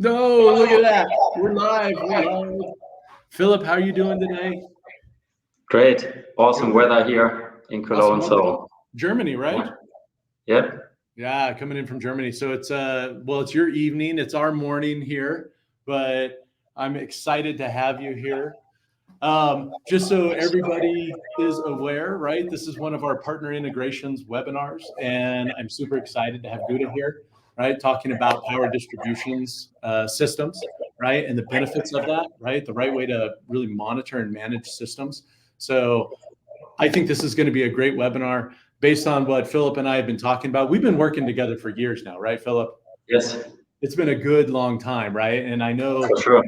No, look at that. We're live. Philip, how are you doing today? Great. Awesome weather here in Cologne. Awesome. So Germany, right? Yep. Yeah, coming in from Germany. So it's it's your evening. It's our morning here, but I'm excited to have you here. Just so everybody is aware, right? This is one of our partner integrations webinars, and I'm super excited to have Guda here, right? Talking about power distributions systems, right? And the benefits of that, right? The right way to really monitor and manage systems. So I think this is going to be a great webinar based on what Philip and I have been talking about. We've been working together for years now, right, Philip? Yes. It's been a good long time, right? And I know for sure.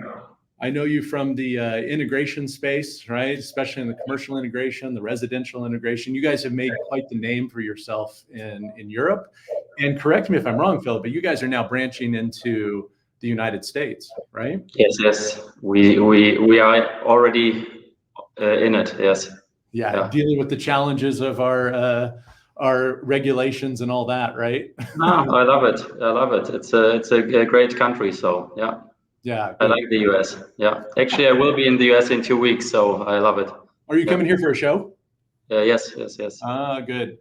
I know you from the integration space, right? Especially in the commercial integration, the residential integration. You guys have made quite the name for yourself in Europe. And correct me if I'm wrong, Philip, but you guys are now branching into the United States, right? Yes. We are already in it. Yes. Yeah, dealing with the challenges of our regulations and all that, right? No, I love it. It's a great country. So yeah. Yeah, good. I like the US. Yeah, actually, I will be in the US in 2 weeks, so I love it. Are you coming here for a show? Yes. Ah, good.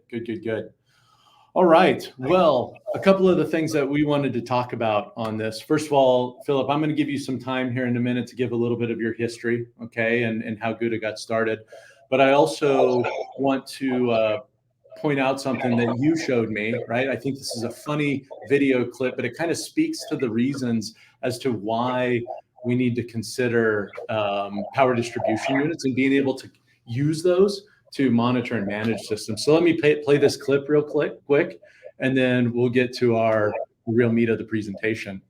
All right. Well, a couple of the things that we wanted to talk about on this. First of all, Philip, I'm going to give you some time here in a minute to give a little bit of your history, okay, and how Guda got started. But I also want to point out something that you showed me, right? I think this is a funny video clip, but it kind of speaks to the reasons as to why we need to consider power distribution units and being able to use those to monitor and manage systems. So let me play this clip real quick, and then we'll get to our real meat of the presentation.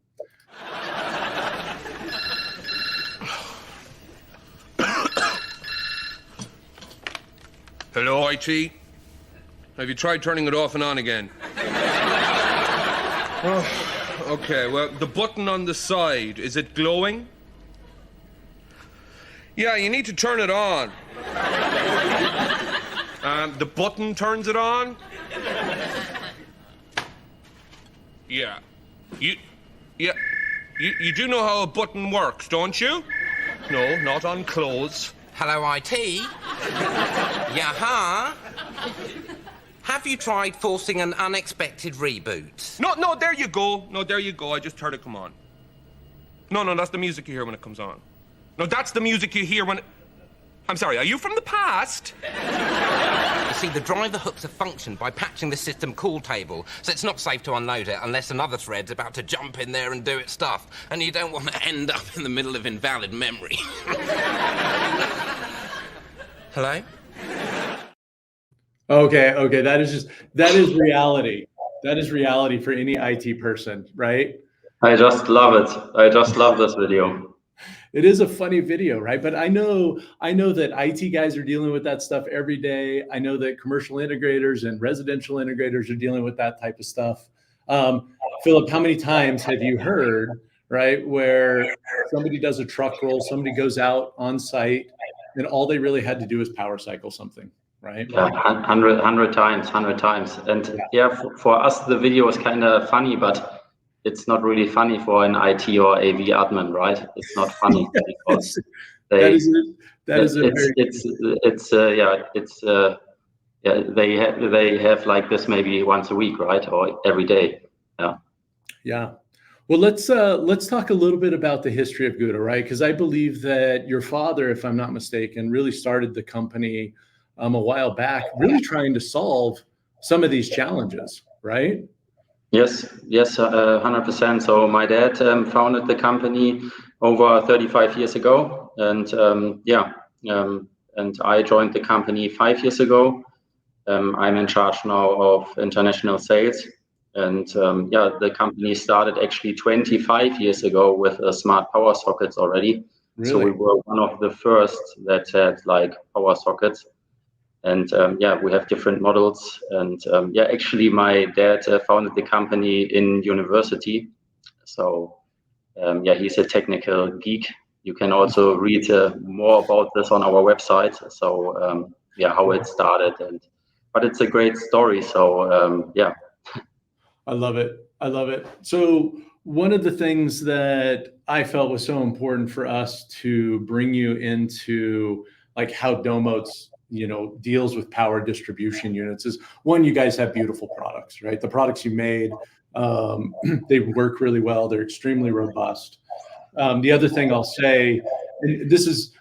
Hello, IT? Have you tried turning it off and on again? Oh, okay, well, the button on the side, is it glowing? Yeah, you need to turn it on. The button turns it on? Yeah. You do know how a button works, don't you? No, not on clothes. Hello, IT? Yeah. Have you tried forcing an unexpected reboot? No, there you go. I just heard it come on. No, that's the music you hear when it comes on. No, that's the music you hear when I'm sorry, are you from the past? You see, the driver hooks a function by patching the system call table, so it's not safe to unload it unless another thread's about to jump in there and do its stuff, and you don't want to end up in the middle of invalid memory. Hello? Okay. That is reality. That is reality for any IT person, right? I just love it. I just love this video. It is a funny video, right? But I know that IT guys are dealing with that stuff every day. I know that commercial integrators and residential integrators are dealing with that type of stuff. Philip, how many times have you heard, right, where somebody does a truck roll, somebody goes out on site, and all they really had to do is power cycle something, right? Yeah, 100 times. And for us, the video is kind of funny, but it's not really funny for an IT or AV admin, right? It's not funny because they have like this maybe once a week, right, or every day. Yeah. Well, let's talk a little bit about the history of Guda, right? Because I believe that your father, if I'm not mistaken, really started the company a while back, really trying to solve some of these challenges, right? Yes, 100%. So my dad founded the company over 35 years ago, and and I joined the company 5 years ago. I'm in charge now of international sales, and the company started actually 25 years ago with smart power sockets already. Really? So we were one of the first that had like power sockets. And we have different models. And actually, my dad founded the company in university. So he's a technical geek. You can also read more about this on our website. So how it started, but it's a great story. So I love it. I love it. So one of the things that I felt was so important for us to bring you into, like, how Domotz, deals with power distribution units is, one, you guys have beautiful products, right? The products you made, they work really well. They're extremely robust. The other thing I'll say, and this is,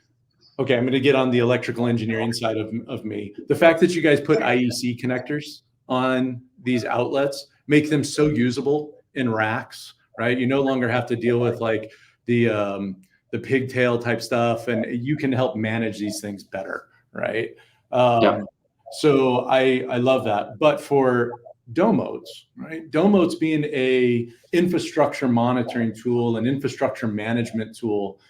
okay, I'm going to get on the electrical engineering side of me. The fact that you guys put IEC connectors on these outlets make them so usable in racks, right? You no longer have to deal with like the pigtail type stuff, and you can help manage these things better, right? Yeah. So I love that. But for Domotz, right? Domotz being a infrastructure monitoring tool, an infrastructure management tool,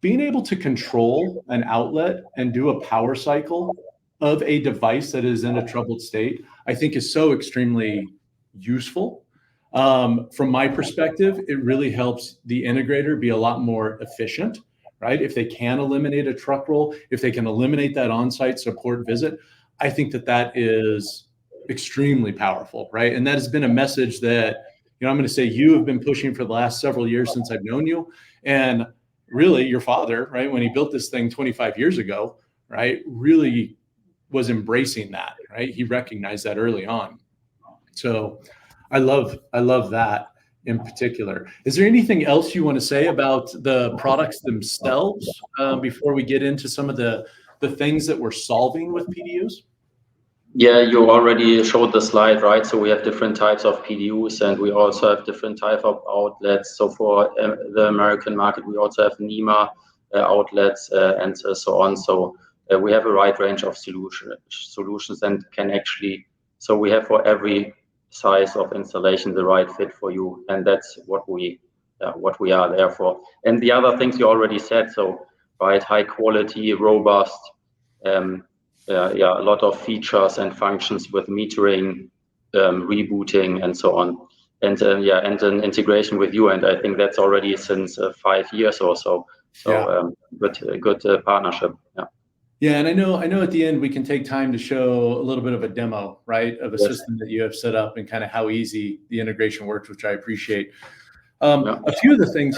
being able to control an outlet and do a power cycle of a device that is in a troubled state, I think is so extremely useful. From my perspective, it really helps the integrator be a lot more efficient, right? If they can eliminate a truck roll, if they can eliminate that on-site support visit, I think that is extremely powerful, right? And that has been a message that, I'm going to say you have been pushing for the last several years since I've known you. And really your father, right, when he built this thing 25 years ago, right, really was embracing that, right? He recognized that early on. So I love that in particular. Is there anything else you want to say about the products themselves before we get into some of the things that we're solving with PDUs? Yeah, you already showed the slide, right? So we have different types of PDUs, and we also have different type of outlets. So for the American market, we also have NEMA outlets and so on. So we have a wide range of solutions and can actually, so we have for every size of installation the right fit for you, and that's what we are there for. And the other things you already said, so right, high quality, robust, a lot of features and functions with metering, rebooting, and so on, and and an integration with you. And I think that's already since 5 years or so. So good partnership. Yeah. Yeah, and I know at the end we can take time to show a little bit of a demo, right, of a system that you have set up and kind of how easy the integration works, which I appreciate. A few of the things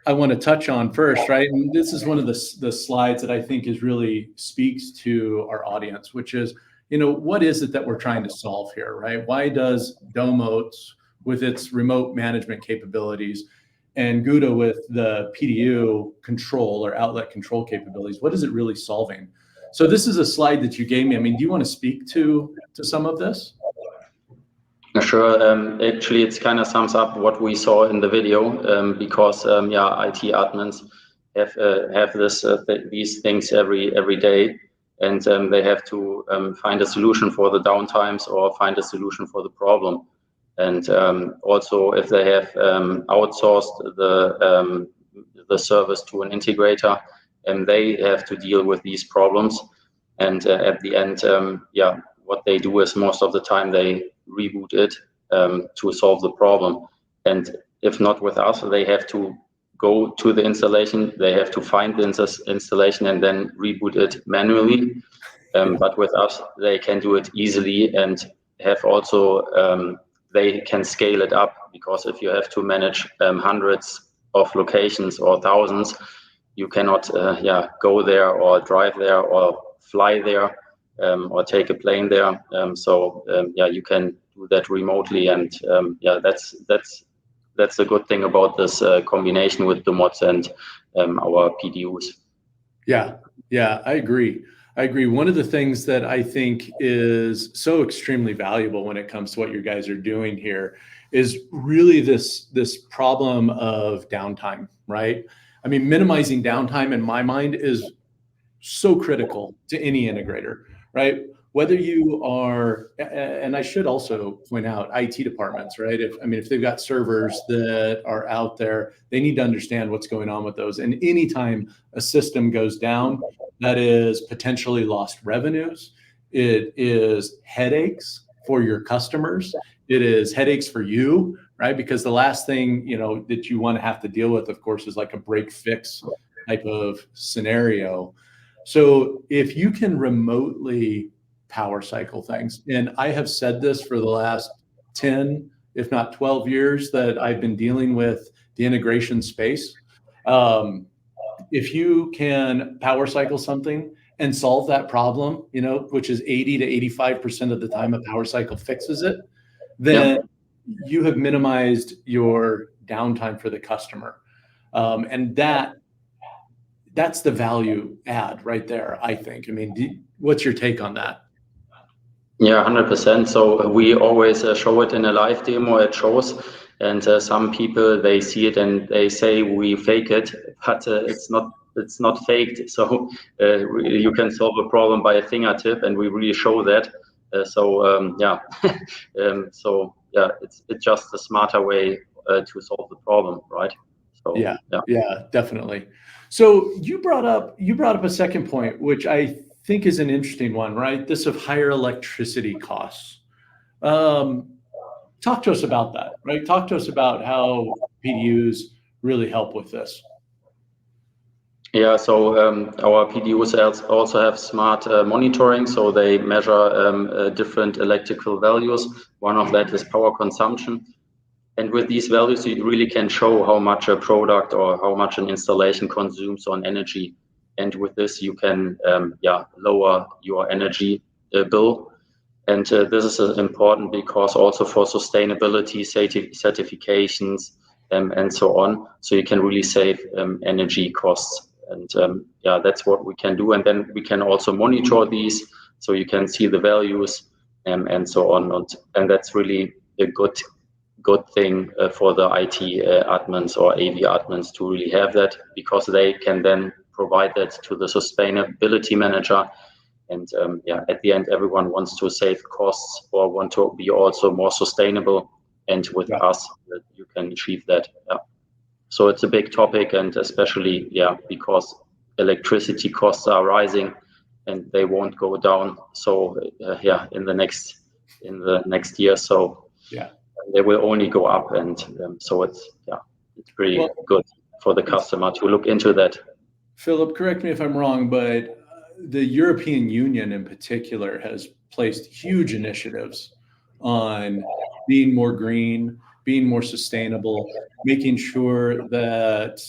I want to touch on first, right? And this is one of the slides that I think is really speaks to our audience, which is, what is it that we're trying to solve here, right? Why does Domotz, with its remote management capabilities, and Guda with the PDU control or outlet control capabilities, what is it really solving? So this is a slide that you gave me. I mean, do you want to speak to some of this? Sure. Actually, it kind of sums up what we saw in the video, because IT admins have these things every day, and they have to find a solution for the downtimes or find a solution for the problem. And also, if they have outsourced the service to an integrator, and they have to deal with these problems. And at the end, what they do is most of the time they reboot it to solve the problem. And if not with us, they have to go to the installation. They have to find the installation and then reboot it manually. But with us, they can do it easily and have also they can scale it up, because if you have to manage hundreds of locations or thousands, you cannot go there or drive there or fly there or take a plane there. You can do that remotely, and that's a good thing about this combination with Domotz and our PDUs. Yeah, I agree. One of the things that I think is so extremely valuable when it comes to what you guys are doing here is really this problem of downtime, right? I mean, minimizing downtime in my mind is so critical to any integrator, right? Whether you are, and I should also point out IT departments, right? If they've got servers that are out there, they need to understand what's going on with those. And anytime a system goes down, that is potentially lost revenues. It is headaches for your customers. It is headaches for you, right? Because the last thing, that you want to have to deal with, of course, is like a break fix type of scenario. So if you can remotely power cycle things, and I have said this for the last 10, if not 12 years that I've been dealing with the integration space. If you can power cycle something and solve that problem, which is 80 to 85% of the time a power cycle fixes it, then you have minimized your downtime for the customer. And that's the value add right there, I think. I mean, what's your take on that? Yeah, 100%. So we always show it in a live demo at shows, and some people, they see it and they say we fake it, but it's not faked. So you can solve a problem by a fingertip, and we really show that. So it's just a smarter way to solve the problem, right? So yeah, definitely. So you brought up a second point, which I think is an interesting one, right? This of higher electricity costs. Talk to us about that, right? Talk to us about how PDUs really help with this. Yeah, so our PDUs also have smart monitoring, so they measure different electrical values. One of that is power consumption. And with these values, you really can show how much a product or how much an installation consumes on energy. And with this, you can lower your energy bill. And this is important because also for sustainability certifications and so on, so you can really save energy costs. And that's what we can do. And then we can also monitor these, so you can see the values and so on. And that's really a good thing for the IT admins or AV admins to really have that, because they can then provide that to the sustainability manager. And at the end, everyone wants to save costs or want to be also more sustainable. And with us, you can achieve that. Yeah. So it's a big topic, and especially because electricity costs are rising and they won't go down. So in the next year, so they will only go up, and so it's pretty good for the customer to look into that. Philip, correct me if I'm wrong, but the European Union in particular has placed huge initiatives on being more green, being more sustainable, making sure that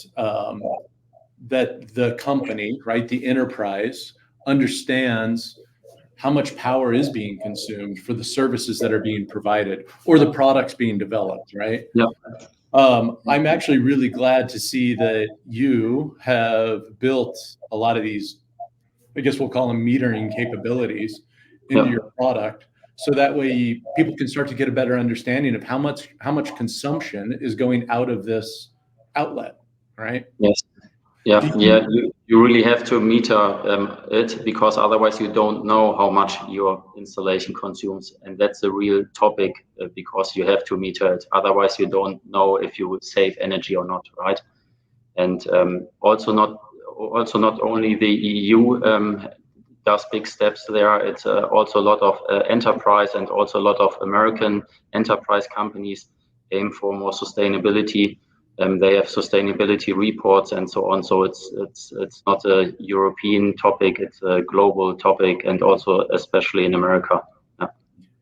that the company, right, the enterprise, understands how much power is being consumed for the services that are being provided or the products being developed, right? Yeah. I'm actually really glad to see that you have built a lot of these, I guess we'll call them metering capabilities into your product, so that way people can start to get a better understanding of how much consumption is going out of this outlet, right? Yes. Yeah. You really have to meter it, because otherwise you don't know how much your installation consumes, and that's a real topic because you have to meter it. Otherwise, you don't know if you would save energy or not, right? And also not only the EU does big steps there. It's also a lot of enterprise, and also a lot of American enterprise companies aim for more sustainability. They have sustainability reports and so on. So it's not a European topic; it's a global topic, and also especially in America.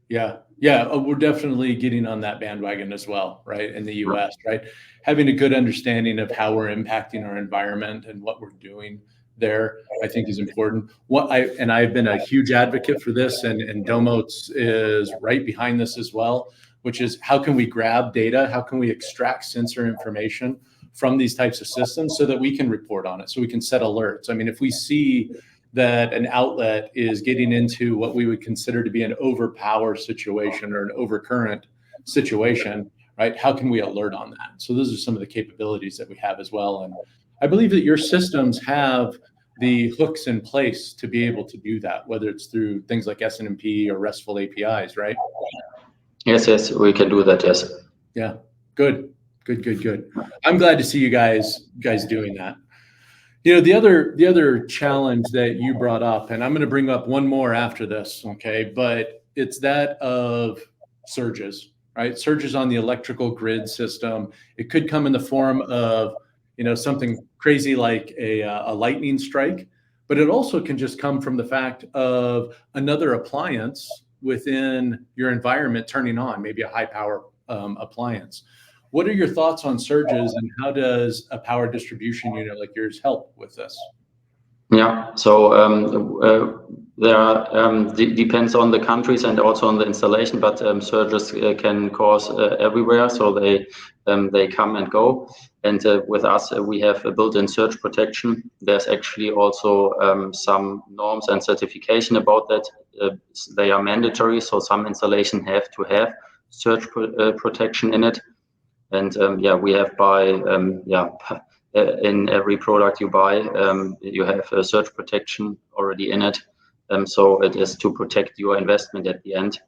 Yeah. We're definitely getting on that bandwagon as well, right? In the US, right? Having a good understanding of how we're impacting our environment and what we're doing there, I think, is important. I've been a huge advocate for this, and Domotz is right behind this as well, which is how can we grab data? How can we extract sensor information from these types of systems so that we can report on it, so we can set alerts? I mean, if we see that an outlet is getting into what we would consider to be an overpower situation or an overcurrent situation, right? How can we alert on that? So those are some of the capabilities that we have as well. And I believe that your systems have the hooks in place to be able to do that, whether it's through things like SNMP or RESTful APIs, right? Yes, we can do that. Yes. Yeah. Good. I'm glad to see you guys doing that. You know, the other challenge that you brought up, and I'm going to bring up one more after this, okay? But it's that of surges, right? Surges on the electrical grid system. It could come in the form of, something crazy like a lightning strike, but it also can just come from the fact of another appliance within your environment turning on, maybe a high power appliance. What are your thoughts on surges, and how does a power distribution unit like yours help with this? Yeah, so there are, depends on the countries and also on the installation, but surges can cause everywhere, so they come and go. And with us, we have a built-in surge protection. There's actually also some norms and certification about that. They are mandatory, so some installation have to have surge protection in it. And yeah, we have in every product you buy, you have a surge protection already in it. So it is to protect your investment at the end.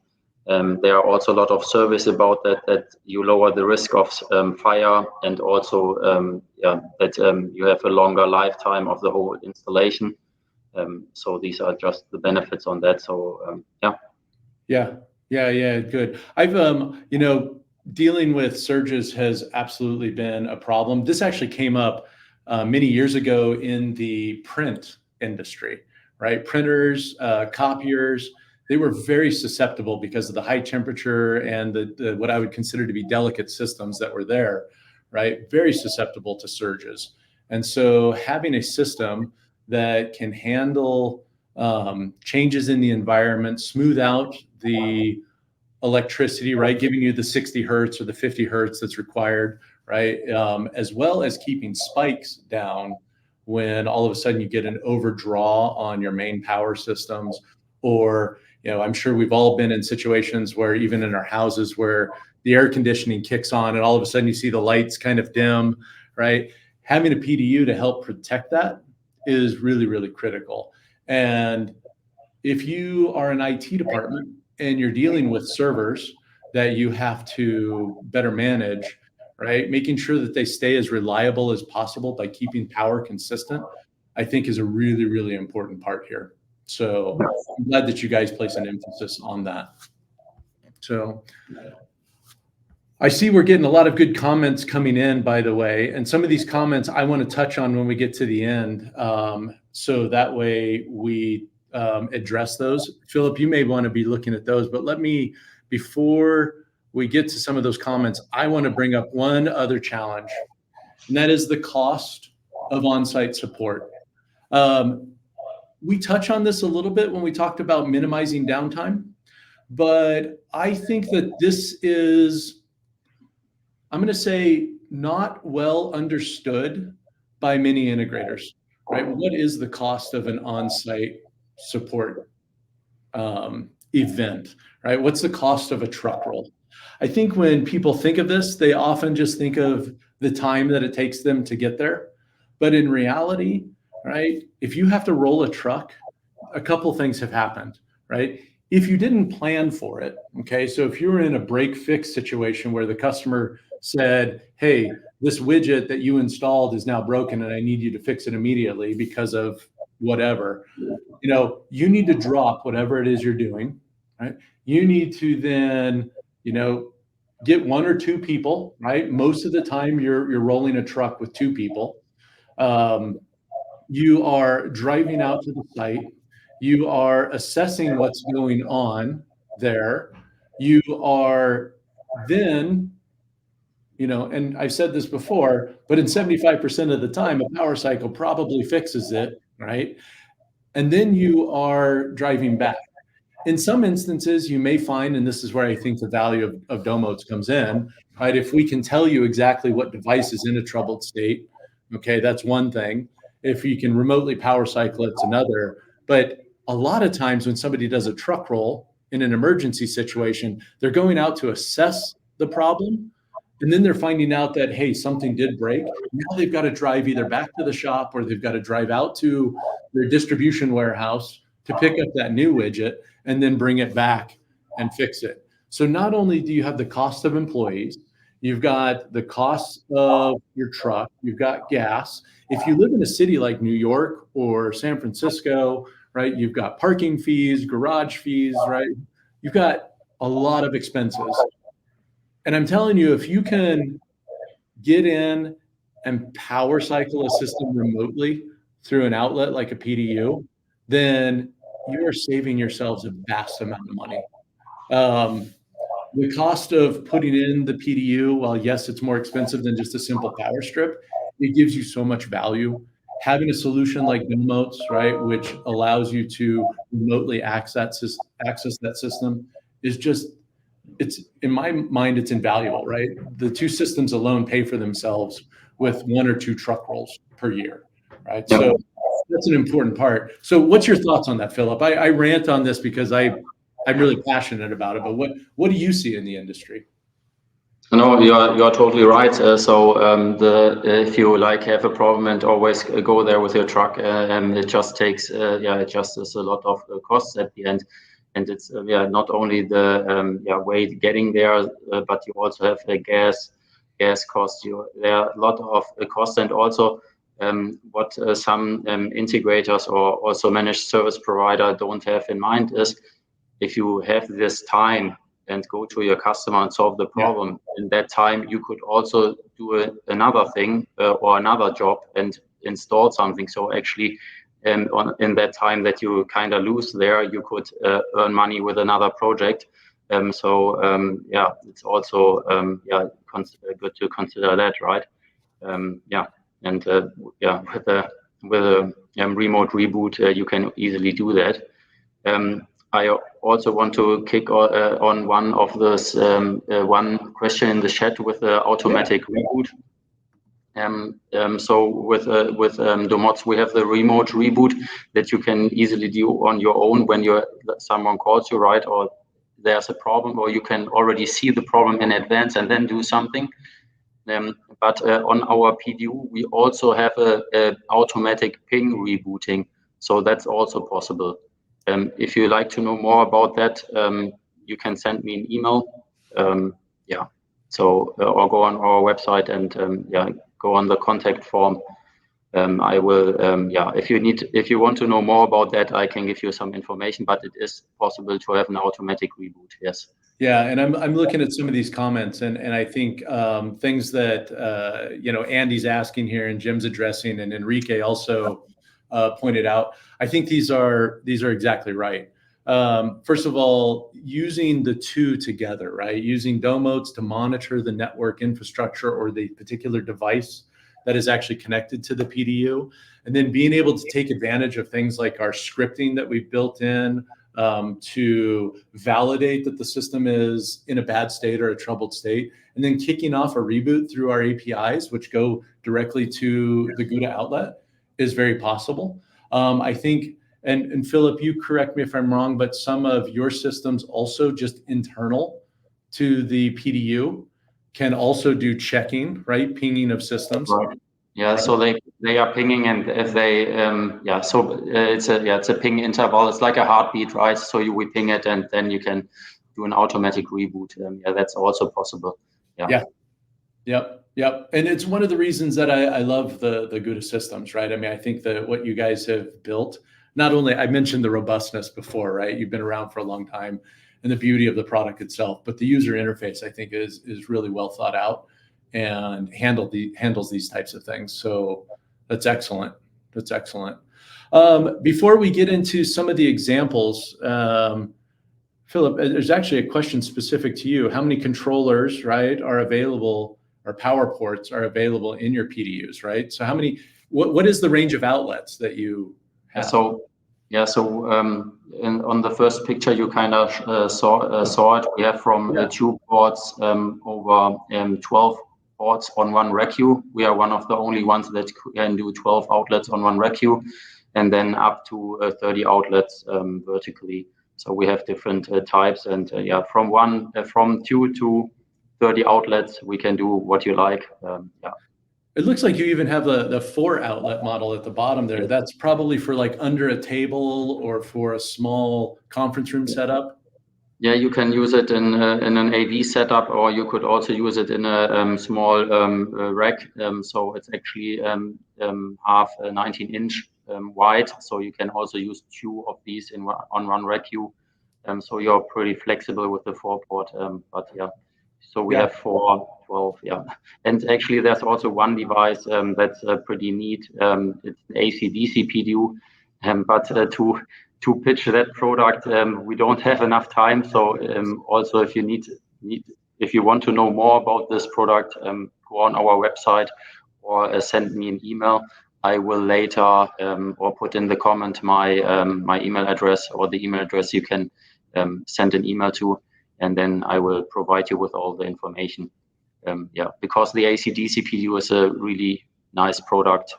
There are also a lot of service about that you lower the risk of fire, and also that you have a longer lifetime of the whole installation. So these are just the benefits on that. So Yeah, good. I've dealing with surges has absolutely been a problem. This actually came up many years ago in the print industry, right? Printers, copiers, they were very susceptible because of the high temperature and the what I would consider to be delicate systems that were there, right? Very susceptible to surges. And so having a system that can handle changes in the environment, smooth out the electricity, right? Giving you the 60 hertz or the 50 hertz that's required, right? As well as keeping spikes down when all of a sudden you get an overdraw on your main power systems. Or, I'm sure we've all been in situations where even in our houses where the air conditioning kicks on and all of a sudden you see the lights kind of dim, right? Having a PDU to help protect that is really, really critical. And if you are an IT department and you're dealing with servers that you have to better manage, right? Making sure that they stay as reliable as possible by keeping power consistent, I think is a really, really important part here. So I'm glad that you guys place an emphasis on that. So I see we're getting a lot of good comments coming in, by the way, and some of these comments I want to touch on when we get to the end. So that way we address those. Philip, you may want to be looking at those, but before we get to some of those comments, I want to bring up one other challenge, and that is the cost of on-site support. We touch on this a little bit when we talked about minimizing downtime, but I think that this is, I'm going to say, not well understood by many integrators, right? What is the cost of an on-site support event, right? What's the cost of a truck roll? I think when people think of this, they often just think of the time that it takes them to get there. But in reality, right, if you have to roll a truck, a couple things have happened, right? If you didn't plan for it, okay, so if you were in a break fix situation where the customer said, hey, this widget that you installed is now broken and I need you to fix it immediately because of whatever, you need to drop whatever it is you're doing, right? You need to then, get one or two people, right? Most of the time you're rolling a truck with two people. You are driving out to the site. You are assessing what's going on there. You are then, and I've said this before, but in 75% of the time, a power cycle probably fixes it, right? And then you are driving back. In some instances, you may find, and this is where I think the value of Domotz comes in, right? If we can tell you exactly what device is in a troubled state, okay, that's one thing. If you can remotely power cycle, it's another. But a lot of times when somebody does a truck roll in an emergency situation, they're going out to assess the problem. And then they're finding out that, hey, something did break. Now they've got to drive either back to the shop or they've got to drive out to their distribution warehouse to pick up that new widget and then bring it back and fix it. So not only do you have the cost of employees, you've got the cost of your truck, you've got gas. If you live in a city like New York or San Francisco, right, you've got parking fees, garage fees, right? You've got a lot of expenses. And I'm telling you, if you can get in and power cycle a system remotely through an outlet like a PDU, then you are saving yourselves a vast amount of money. the cost of putting in the PDU, while yes, it's more expensive than just a simple power strip, it gives you so much value. Having a solution like Domotz, right, which allows you to remotely access that system is just, it's, in my mind, it's invaluable, right? The two systems alone pay for themselves with 1 or 2 truck rolls per year, right? Yeah. So that's an important part. So what's your thoughts on that, Philip? I rant on this because I'm really passionate about it, but what do you see in the industry? No, you're totally right. If you like have a problem and always go there with your truck, it just takes it just is a lot of costs at the end, and it's not only the way getting there, but you also have a gas cost. There are a lot of costs, and also what some integrators or also managed service provider don't have in mind is if you have this time and go to your customer and solve the problem. In that time, you could also do another thing or another job and install something. So actually, in that time that you kind of lose there, you could earn money with another project. It's also good to consider that, right? With a remote reboot, you can easily do that. I also want to kick on one of those one question in the chat with the automatic reboot. So with Domotz, we have the remote reboot that you can easily do on your own when someone calls you, right? Or there's a problem, or you can already see the problem in advance and then do something. But on our PDU, we also have a automatic ping rebooting, so that's also possible. If you like to know more about that, you can send me an email. Or go on our website and go on the contact form. I will. If you want to know more about that, I can give you some information. But it is possible to have an automatic reboot. Yes. Yeah, and I'm looking at some of these comments, and I think things that Andy's asking here, and Jim's addressing, and Enrique also pointed out. I think these are exactly right. First of all, using the two together, right? Using Domotz to monitor the network infrastructure or the particular device that is actually connected to the PDU, and then being able to take advantage of things like our scripting that we've built in to validate that the system is in a bad state or a troubled state, and then kicking off a reboot through our APIs, which go directly to the Guda outlet, is very possible. I think, and Philip, you correct me if I'm wrong, but some of your systems also just internal to the PDU can also do checking, right? Pinging of systems. Right. Yeah, so they are pinging, and if they it's a ping interval. It's like a heartbeat, right? So we ping it, and then you can do an automatic reboot. That's also possible. Yeah. Yep. And it's one of the reasons that I love the Guda systems, right? I mean, I think that what you guys have built, not only, I mentioned the robustness before, right? You've been around for a long time, and the beauty of the product itself, but the user interface, I think, is really well thought out and handles these types of things. So that's excellent. Before we get into some of the examples, Philip, there's actually a question specific to you. How many controllers, right, are available, or power ports are available in your PDUs, right? So what is the range of outlets that you have? On the first picture you kind of saw it. We have from 2 ports over 12 ports on one rack queue. We are one of the only ones that can do 12 outlets on one rack queue, and then up to 30 outlets vertically. So we have different types, and from 2 to 30 outlets, we can do what you like. It looks like you even have the 4 outlet model at the bottom there. That's probably for like under a table or for a small conference room setup. Yeah, you can use it in an AV setup, or you could also use it in a small rack. So it's actually half 19-inch wide. So you can also use 2 of these on one rack queue. So you're pretty flexible with the 4-port. So we have 12. And actually, there's also one device that's pretty neat. It's an AC/DC PDU, but to pitch that product, we don't have enough time. So also, if you need if you want to know more about this product, go on our website or send me an email. I will later or put in the comment my email address, or the email address you can send an email to, and then I will provide you with all the information. Because the AC/DC PDU is a really nice product.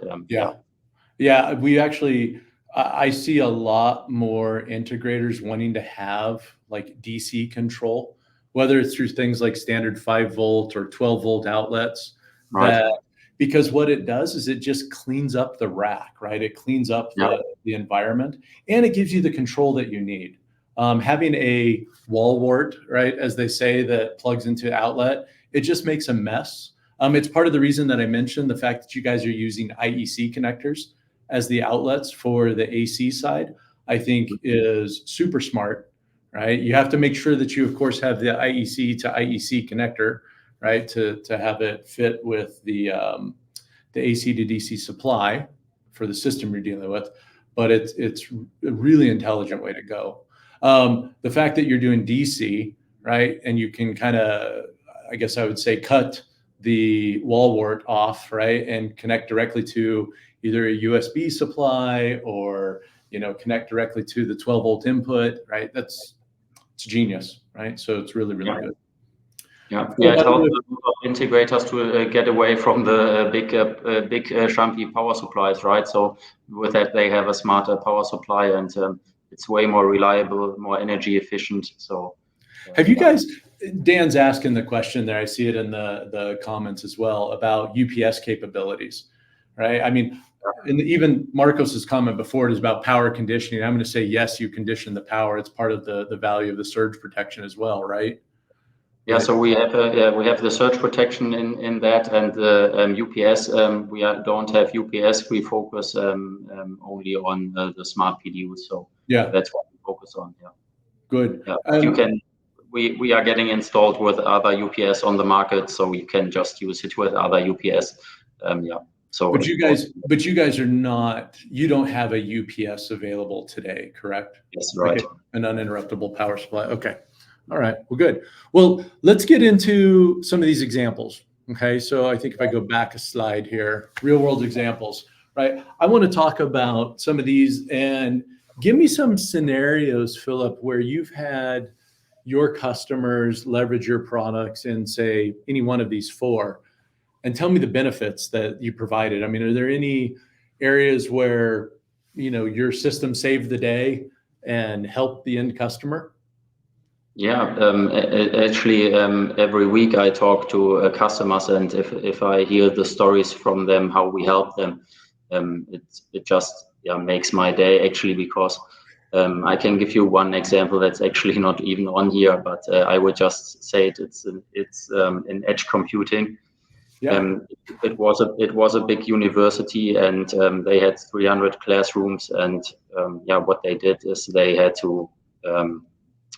Yeah, we actually, I see a lot more integrators wanting to have like DC control, whether it's through things like standard 5-volt or 12-volt outlets. Right. Because what it does is it just cleans up the rack, right? It cleans up the environment, and it gives you the control that you need. Having a wall wart, right, as they say, that plugs into outlet, it just makes a mess. It's part of the reason that I mentioned the fact that you guys are using IEC connectors as the outlets for the AC side, I think is super smart, right? You have to make sure that you, of course, have the IEC to IEC connector, right, to have it fit with the AC to DC supply for the system you're dealing with. But it's a really intelligent way to go. The fact that you're doing DC, right, and you can kind of, I guess I would say, cut the wall wart off, right, and connect directly to either a USB supply or, you know, connect directly to the 12-volt input, right? It's genius, right? So it's really, really good. It helps integrators to get away from the big chumpy power supplies, right? So with that, they have a smarter power supply, and it's way more reliable, more energy efficient. So have you guys, Dan's asking the question there, I see it in the comments as well, about UPS capabilities, right? I mean, and even Marcos's comment before is about power conditioning. I'm going to say, yes, you condition the power. It's part of the value of the surge protection as well, right? Yeah, so we have the surge protection in that, and the UPS. We don't have UPS. We focus only on the smart PDUs. So that's what we focus on. Yeah, good. You can. We are getting installed with other UPS on the market, so you can just use it with other UPS. So, but you guys are not. You don't have a UPS available today, correct? Yes, right. Like an uninterruptible power supply. Okay. All right. Well, good. Well, let's get into some of these examples. Okay. So I think if I go back a slide here, real world examples, right? I want to talk about some of these and give me some scenarios, Philip, where you've had your customers leverage your products in, say, any one of these four, and tell me the benefits that you provided. I mean, are there any areas where, you know, your system saved the day and helped the end customer? Yeah, actually, every week I talk to customers, and if I hear the stories from them, how we help them, it just makes my day, actually, because I can give you one example that's actually not even on here, but I would just say it's in edge computing. It was a big university, and they had 300 classrooms, and what they did is they had to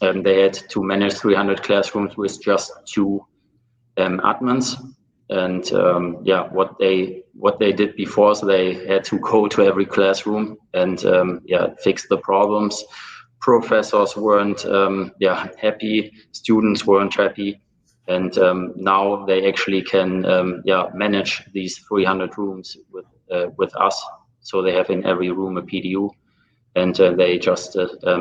manage 300 classrooms with just 2 admins. And what they did before, so they had to go to every classroom and fix the problems. Professors weren't happy, students weren't happy, and now they actually can manage these 300 rooms with us. So they have in every room a PDU, and they just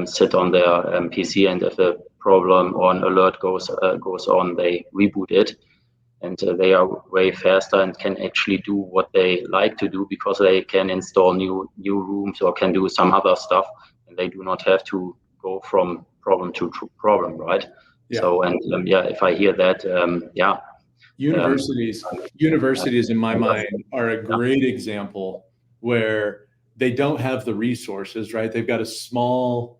sit on their PC, and if a problem or an alert goes on, they reboot it. And they are way faster and can actually do what they like to do, because they can install new rooms or can do some other stuff, and they do not have to go from problem to problem, right? So, and if I hear that, universities in my mind are a great example where they don't have the resources, right? They've got a small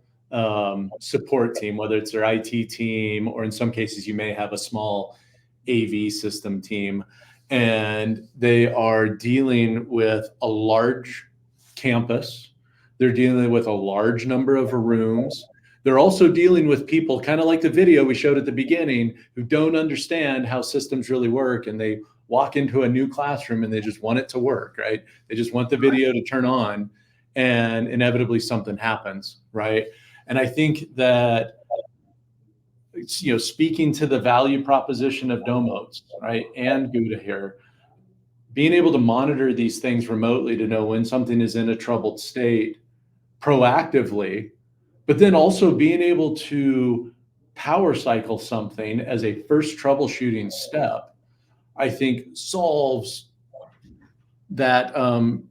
support team, whether it's their IT team, or in some cases you may have a small AV system team, and they are dealing with a large campus. They're dealing with a large number of rooms. They're also dealing with people, kind of like the video we showed at the beginning, who don't understand how systems really work, and they walk into a new classroom and they just want it to work, right? They just want the video to turn on, and inevitably something happens, right? And I think that speaking to the value proposition of Domotz, right, and Guda here, being able to monitor these things remotely to know when something is in a troubled state proactively, but then also being able to power cycle something as a first troubleshooting step, I think solves that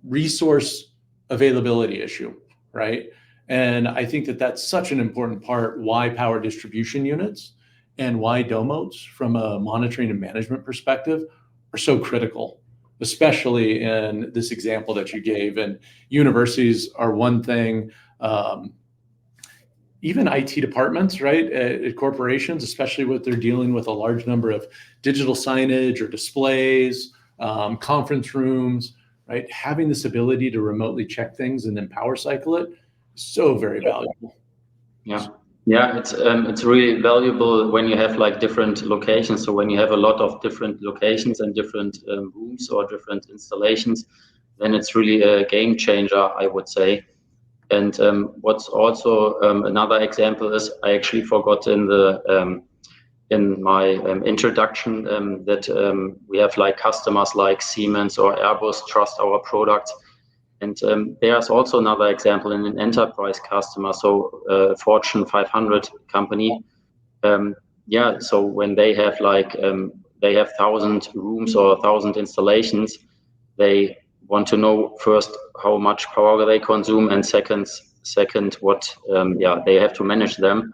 resource availability issue, right? And I think that that's such an important part why power distribution units and why Domotz from a monitoring and management perspective are so critical, especially in this example that you gave. And universities are one thing, even IT departments, right, at corporations, especially when they're dealing with a large number of digital signage or displays, conference rooms, right? Having this ability to remotely check things and then power cycle it is so very valuable. Yeah. Yeah, it's really valuable when you have like different locations. So when you have a lot of different locations and different rooms or different installations, then it's really a game changer, I would say. And what's also another example is I actually forgot in the in my introduction that we have like customers like Siemens or Airbus trust our products. And there's also another example in an enterprise customer, so Fortune 500 company. Yeah, so when they have like they have 1,000 rooms or 1,000 installations, they want to know first how much power they consume, and second what they have to manage them.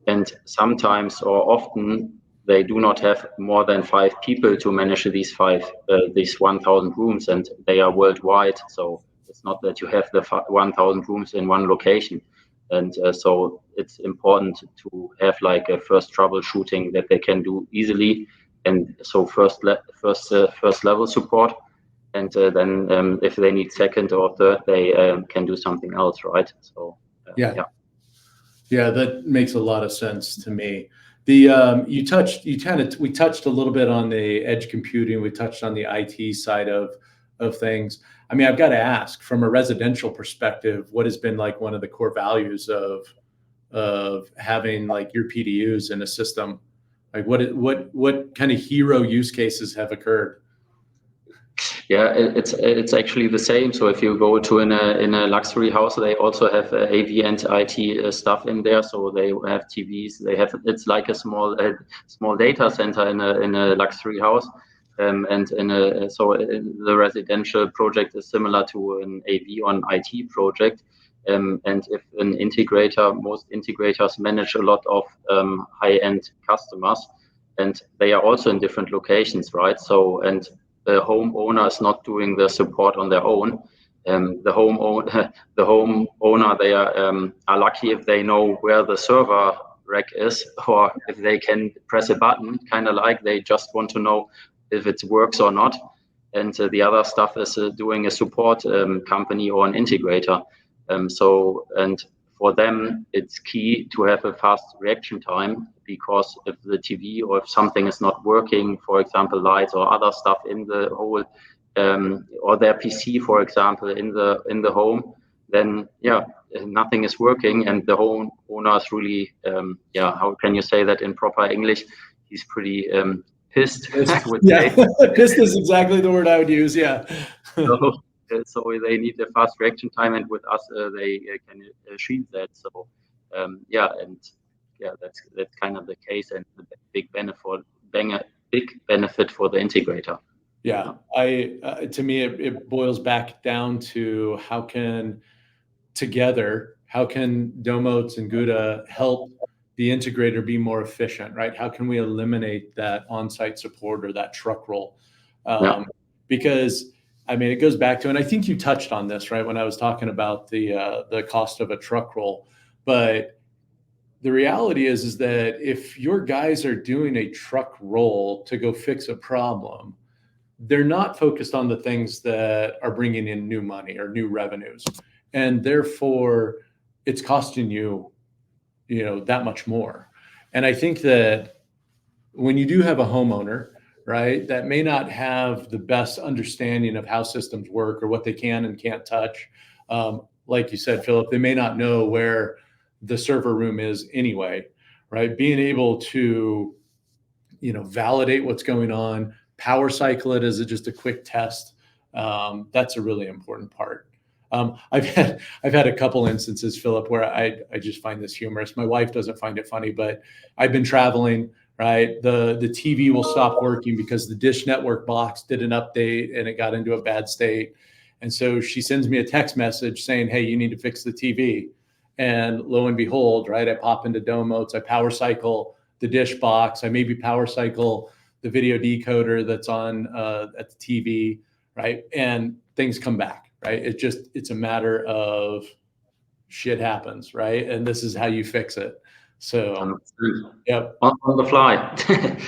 And sometimes or often they do not have more than 5 people to manage these 1,000 rooms, and they are worldwide. So it's not that you have the 1,000 rooms in one location. And so it's important to have like a first troubleshooting that they can do easily. And so first level support. And then if they need second or third, they can do something else, right? So yeah, that makes a lot of sense to me. The we touched a little bit on the edge computing. We touched on the IT side of things. I mean, I've got to ask, from a residential perspective, what has been like one of the core values of having like your PDUs in a system? Like what kind of hero use cases have occurred? Yeah, it's actually the same. So if you go to in a luxury house, they also have AV and IT stuff in there. So they have TVs. It's like a small data center in a luxury house. And the residential project is similar to an AV on IT project. And if an integrator, most integrators manage a lot of high-end customers, and they are also in different locations, right? So, and the homeowner is not doing the support on their own. The homeowner, they are lucky if they know where the server rack is, or if they can press a button, kind of like they just want to know if it works or not. And the other stuff is doing a support company or an integrator. And for them, it's key to have a fast reaction time, because if the TV or if something is not working, for example, lights or other stuff in the whole, or their PC, for example, in the home, then nothing is working, and the homeowner is really, how can you say that in proper English? He's pretty pissed. Pissed is exactly the word I would use. Yeah. So they need a fast reaction time, and with us, they can achieve that. So, that's kind of the case, and the big benefit for the integrator. Yeah, to me, it boils back down to how can Domotz and Guda help the integrator be more efficient, right? How can we eliminate that on-site support or that truck roll? Because I mean, it goes back to, and I think you touched on this, right, when I was talking about the cost of a truck roll. But the reality is that if your guys are doing a truck roll to go fix a problem, they're not focused on the things that are bringing in new money or new revenues, and therefore it's costing you that much more. And I think that when you do have a homeowner, right, that may not have the best understanding of how systems work or what they can and can't touch, like you said, Philip, they may not know where the server room is anyway, right? Being able to, validate what's going on, power cycle it as just a quick test. That's a really important part. I've had a couple instances, Philip, where I just find this humorous. My wife doesn't find it funny, but I've been traveling, right? The TV will stop working because the Dish Network box did an update and it got into a bad state. And so she sends me a text message saying, hey, you need to fix the TV. And lo and behold, right, I pop into Domotz, I power cycle the Dish box, I maybe power cycle the video decoder that's on at the TV, right? And things come back, right? It's a matter of shit happens, right? And this is how you fix it. So, yep. On the fly.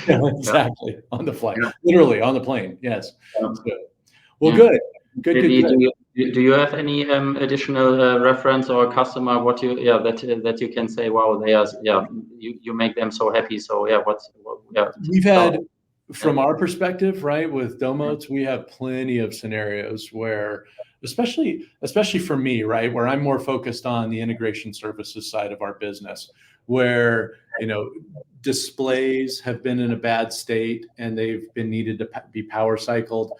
Yeah, exactly. On the fly, yeah. Literally on the plane. Yes. Yeah. Well, yeah. Good. Do you have any additional reference or customer that you can say, wow, they are, you make them so happy. So we've had, from our perspective, right, with Domotz, we have plenty of scenarios where, especially for me, right, where I'm more focused on the integration services side of our business, where, displays have been in a bad state and they've been needed to be power cycled.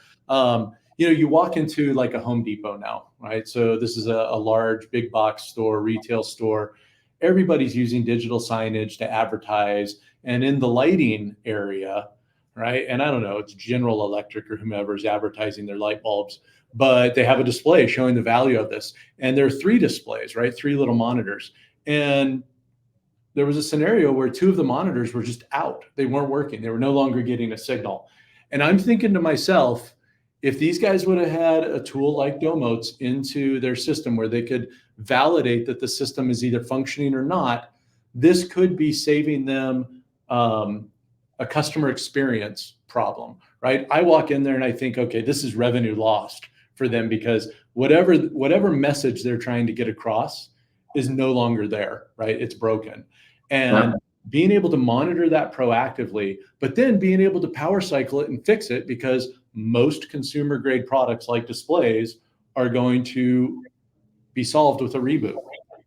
You walk into like a Home Depot now, right? So this is a large big box store, retail store. Everybody's using digital signage to advertise. And in the lighting area, right? And I don't know, it's General Electric or whomever's advertising their light bulbs, but they have a display showing the value of this. And there are 3 displays, right? 3 little monitors. And there was a scenario where 2 of the monitors were just out. They weren't working. They were no longer getting a signal. And I'm thinking to myself, if these guys would have had a tool like Domotz into their system where they could validate that the system is either functioning or not, this could be saving them a customer experience problem, right? I walk in there and I think, okay, this is revenue lost for them because whatever message they're trying to get across is no longer there, right? It's broken. And being able to monitor that proactively, but then being able to power cycle it and fix it, because most consumer grade products like displays are going to be solved with a reboot,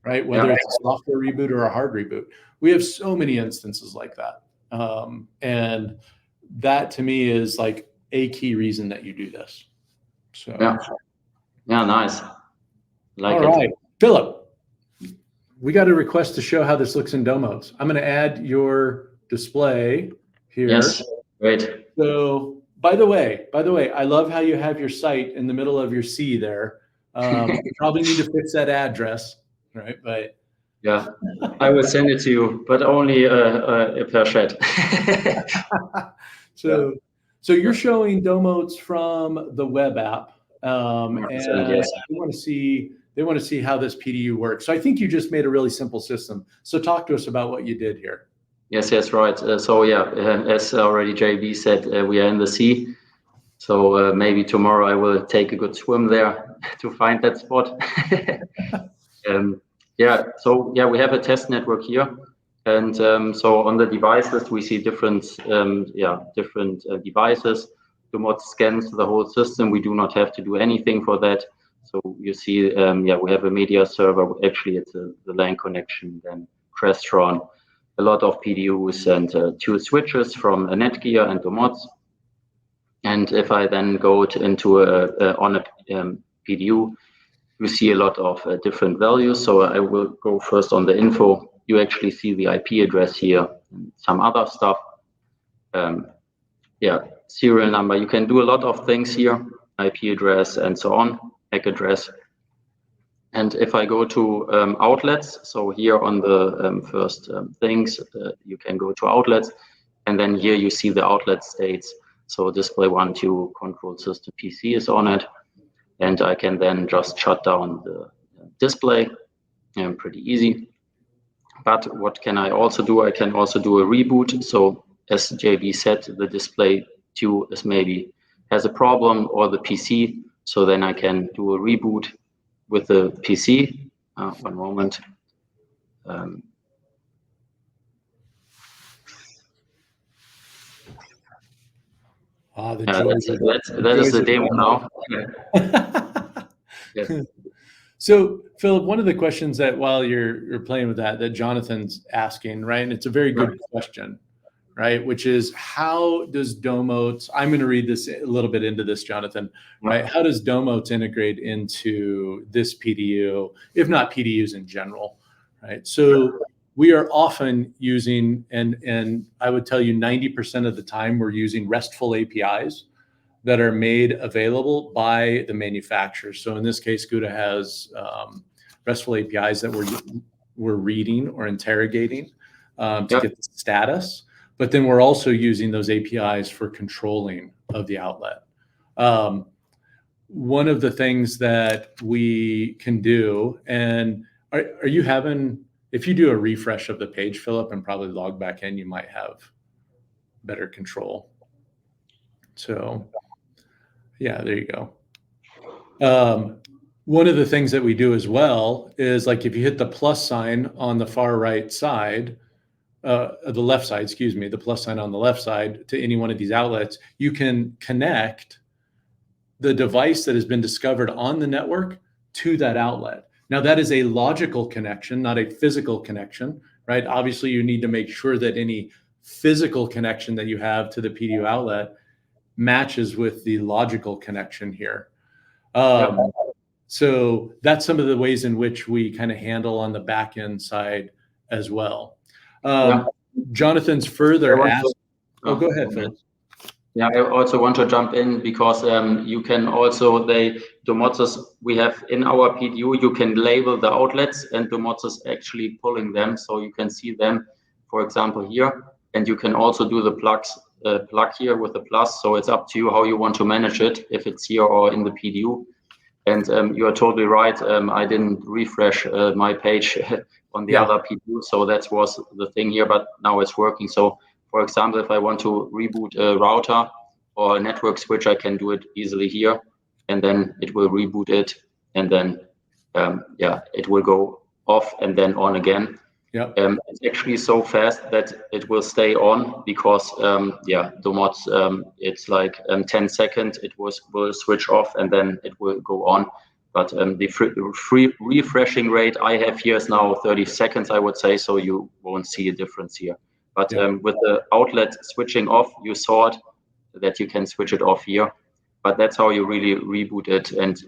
right? Whether it's a software reboot or a hard reboot. We have so many instances like that. And that to me is like a key reason that you do this. So nice. All right, Philip, we got a request to show how this looks in Domotz. I'm going to add your display here. Yes, great. So by the way, I love how you have your site in the middle of your C there. You probably need to fix that address, right? But yeah, I will send it to you, but only per chat. So you're showing Domotz from the web app, and yes. they want to see how this PDU works. So I think you just made a really simple system. So talk to us about what you did here. Yes, right. As already JB said, we are in the sea. So maybe tomorrow I will take a good swim there to find that spot. We have a test network here. And so on the devices, we see different devices. Domotz scans the whole system. We do not have to do anything for that. So you see, we have a media server. Actually, it's the LAN connection, then Crestron, a lot of PDUs and 2 switches from Netgear and Domotz. And if I then go into on a PDU, you see a lot of different values. So I will go first on the info. You actually see the IP address here, and some other stuff. Serial number. You can do a lot of things here, IP address and so on, MAC address. And if I go to outlets, so here on the first things, you can go to outlets, and then here you see the outlet states. So display 1, 2, control system PC is on it, and I can then just shut down the display. Pretty easy. But what can I also do? I can also do a reboot. So as JB said, the display 2 is maybe has a problem, or the PC. So then I can do a reboot with the PC. One moment. That is the demo now. Yes. So, Philip, one of the questions that while you're playing with that Jonathan's asking, right, and it's a very good question, right, which is how does Domotz, I'm going to read this a little bit into this, Jonathan, right? How does Domotz integrate into this PDU, if not PDUs in general, right? So we are often using, and I would tell you 90% of the time we're using RESTful APIs that are made available by the manufacturer. So in this case, Guda has RESTful APIs that we're reading or interrogating to get the status. But then we're also using those APIs for controlling of the outlet. One of the things that we can do, and are you having, if you do a refresh of the page, Philip, and probably log back in, you might have better control. So yeah, there you go. One of the things that we do as well is, like, if you hit the plus sign on the far right side, the left side, excuse me, the plus sign on the left side to any one of these outlets, you can connect the device that has been discovered on the network to that outlet. Now, that is a logical connection, not a physical connection, right? Obviously, you need to make sure that any physical connection that you have to the PDU outlet matches with the logical connection here. So that's some of the ways in which we kind of handle on the back end side as well. Jonathan's further asked, go ahead, Phil. Yeah, I also want to jump in because you can also, Domotz, we have in our PDU, you can label the outlets, and Domotz is actually pulling them, so you can see them, for example, here, and you can also do the plugs, plug here with the plus, so it's up to you how you want to manage it, if it's here or in the PDU. And you are totally right, I didn't refresh my page on the other PDU, so that was the thing here, but now it's working. So for example, if I want to reboot a router or a network switch, I can do it easily here, and then it will reboot it, and then it will go off and then on again. It's actually so fast that it will stay on because Domotz, it's like 10 seconds, it will switch off and then it will go on. But the free refreshing rate I have here is now 30 seconds, I would say, so you won't see a difference here. But with the outlet switching off, you saw it, that you can switch it off here. But that's how you really reboot it. And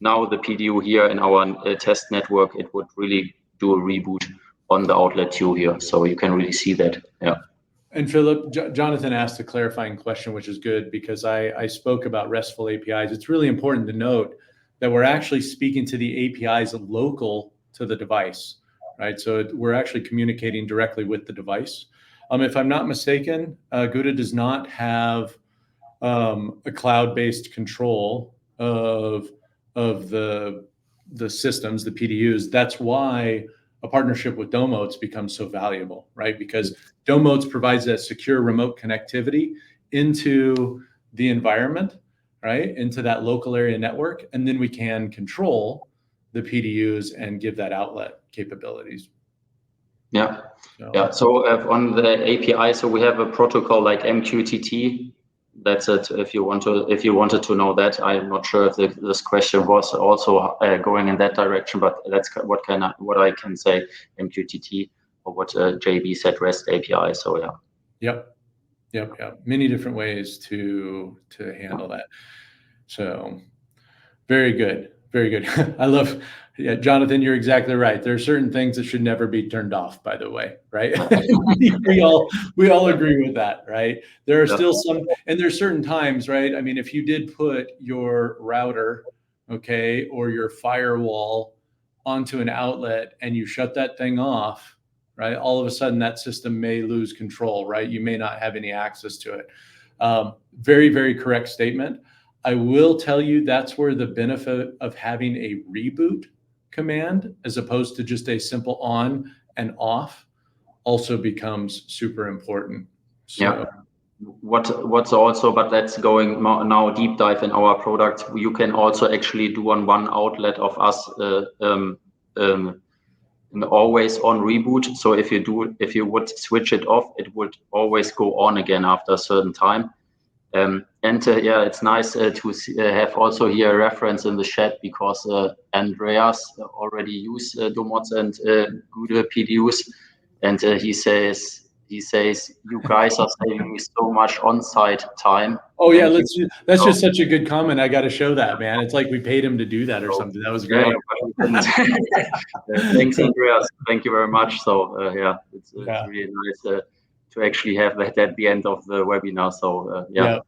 now the PDU here in our test network, it would really do a reboot on the outlet 2 here. So you can really see that. Yeah. And Philip, Jonathan asked a clarifying question, which is good, because I spoke about RESTful APIs. It's really important to note that we're actually speaking to the APIs local to the device, right? So we're actually communicating directly with the device. If I'm not mistaken, Guda does not have a cloud-based control of the systems, the PDUs. That's why a partnership with Domotz becomes so valuable, right? Because Domotz provides that secure remote connectivity into the environment, right? Into that local area network. And then we can control the PDUs and give that outlet capabilities. So on the API, so we have a protocol like MQTT. That's it. If you wanted to know that, I'm not sure if this question was also going in that direction, but that's what I can say, MQTT, or what JB said, REST API. So many different ways to handle that. So very good. I love. Yeah, Jonathan, you're exactly right. There are certain things that should never be turned off, by the way, right? we all agree with that, right? There are still some, and there's certain times, right? I mean, if you did put your router, okay, or your firewall onto an outlet and you shut that thing off, right? All of a sudden that system may lose control, right? You may not have any access to it. Very, very correct statement. I will tell you that's where the benefit of having a reboot command as opposed to just a simple on and off also becomes super important. So, what's also, but that's going now deep dive in our product. You can also actually do on one outlet of us an always on reboot. So if you would switch it off, it would always go on again after a certain time. Yeah, it's nice to have also here a reference in the chat, because Andreas already used Domotz and Gude PDUs, and he says you guys are saving me so much on-site time. Oh yeah, that's just such a good comment. I got to show that, man. It's like we paid him to do that or something. That was great. Thanks, Andreas. Thank you very much. So yeah, it's really nice to actually have that at the end of the webinar. So yeah.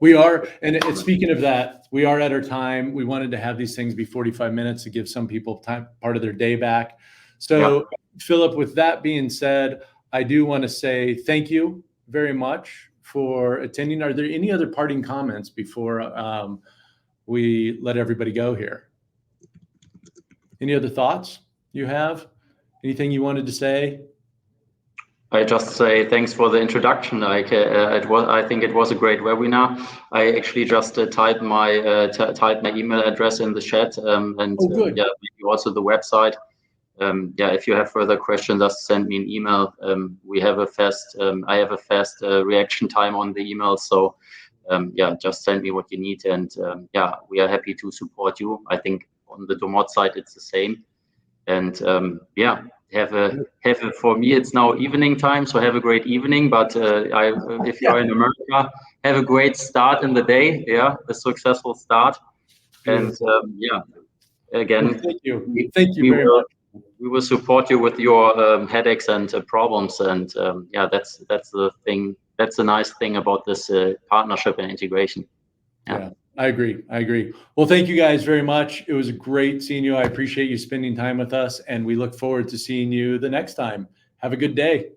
We are, and speaking of that, we are at our time. We wanted to have these things be 45 minutes to give some people time, part of their day back. So Philipp, with that being said, I do want to say thank you very much for attending. Are there any other parting comments before we let everybody go here? Any other thoughts you have? Anything you wanted to say? I just say thanks for the introduction. I think it was a great webinar. I actually just typed my email address in the chat, and maybe also the website. If you have further questions, just send me an email. We have a fast, I have a fast reaction time on the email. So just send me what you need, and we are happy to support you. I think on the Domot side it's the same, and for me it's now evening time, so have a great evening. But if you're in America, have a great start in the day. A successful start. And again, thank you very much. We will support you with your headaches and problems, and that's the thing. That's the nice thing about this partnership and integration. I agree. Well, thank you guys very much. It was great seeing you. I appreciate you spending time with us, and we look forward to seeing you the next time. Have a good day.